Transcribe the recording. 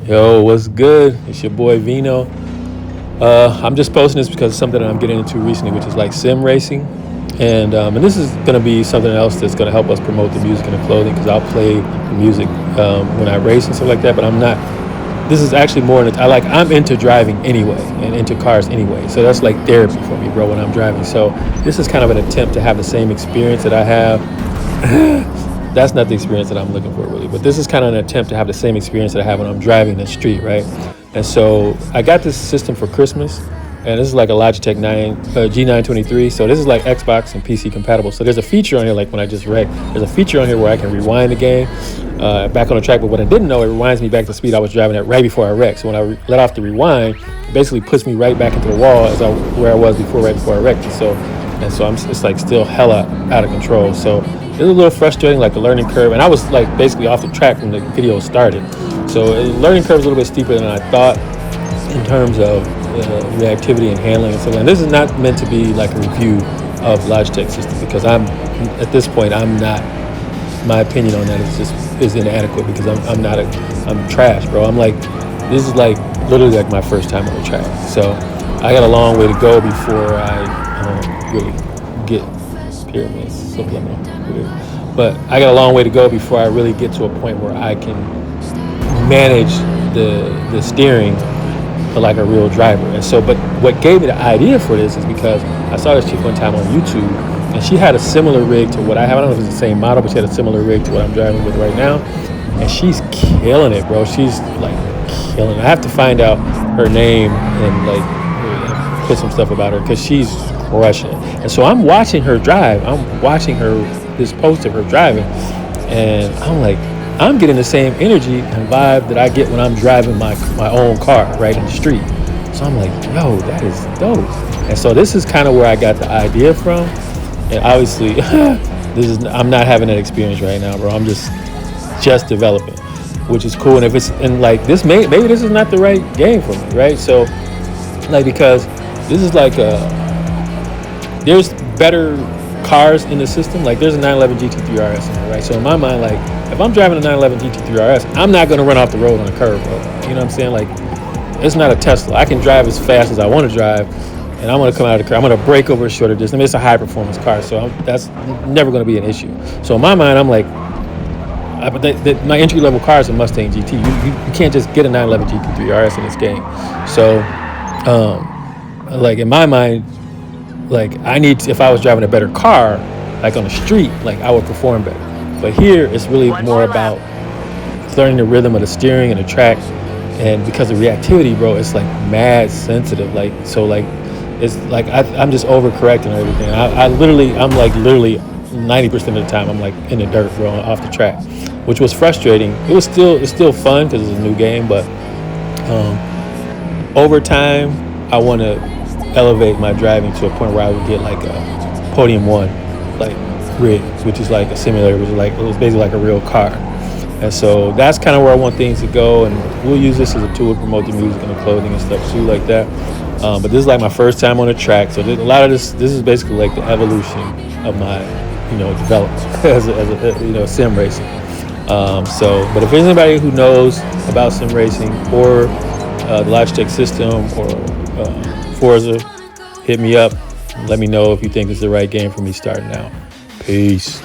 Yo, what's good? It's your boy Vino. I'm just posting this because it's something that I'm getting into recently, which is like sim racing, and this is gonna be something else that's gonna help us promote the music and the clothing because I'll play the music when I race and stuff like that. But I'm not. This is actually more. I'm into driving anyway and into cars anyway, so that's like therapy for me, bro. When I'm driving, so this is kind of an attempt to have the same experience that I have. That's not the experience that I'm looking for really, but this is kind of an attempt to have the same experience that I have when I'm driving the street, right? And so I got this system for Christmas, and this is like a Logitech G923. So this is like Xbox and PC compatible. So there's a feature on here, like when I just wrecked, there's a feature on here where I can rewind the game back on the track. But what I didn't know, it rewinds me back to the speed I was driving at right before I wrecked. So when I let off the rewind, it basically puts me right back into the wall where I was before, right before I wrecked. And so it's like still hella out of control. So it was a little frustrating, like the learning curve. And I was like basically off the track when the video started. So the learning curve is a little bit steeper than I thought in terms of reactivity and handling and stuff. And this is not meant to be like a review of Logitech system because at this point, my opinion on that is inadequate because I'm trash, bro. This is like literally like my first time on the track. So I got a long way to go before I really get pyramids, subliminal. But I got a long way to go before I really get to a point where I can manage the steering like a real driver. And so, but what gave me the idea for this is because I saw this chick one time on YouTube, and she had a similar rig to what I have. I don't know if it's the same model, but she had a similar rig to what I'm driving with right now, and she's killing it, bro. She's like killing it. I have to find out her name and like put some stuff about her because she's crushing it. And so I'm watching her drive. I'm watching this post of her driving, and I'm like, I'm getting the same energy and vibe that I get when I'm driving my own car right in the street. So I'm like, yo, that is dope. And so this is kind of where I got the idea from. And obviously, I'm not having that experience right now, bro. I'm just developing, which is cool. And like this, maybe this is not the right game for me, right? So like because this is like there's better cars in the system. Like there's a 911 GT3 RS in there, right? So in my mind, like if I'm driving a 911 GT3 RS, I'm not going to run off the road on a curve, bro. You know what I'm saying? Like it's not a Tesla. I can drive as fast as I want to drive, and I'm going to come out of the car. I'm going to brake over a shorter distance. I mean, it's a high performance car, so that's never going to be an issue. So in my mind, I'm like, my entry level car is a Mustang GT. You can't just get a 911 GT3 RS in this game. So like in my mind, like if I was driving a better car, like on the street, like I would perform better. But here it's really more about learning the rhythm of the steering and the track, and because of reactivity, bro, it's like mad sensitive. Like so, like it's like I'm just overcorrecting everything. I'm like literally 90% of the time I'm like in the dirt, bro, off the track, which was frustrating. It's still fun because it's a new game, but over time I want to elevate my driving to a point where I would get like a podium 1 like rig, which is like a simulator, which is like it was basically like a real car. And so that's kind of where I want things to go, and we'll use this as a tool to promote the music and the clothing and stuff too, like that. But this is like my first time on the track, so a lot of this is basically like the evolution of my development as a sim racing. But if there's anybody who knows about sim racing or the Logitech system or Forza, hit me up. Let me know if you think it's the right game for me starting out. Peace.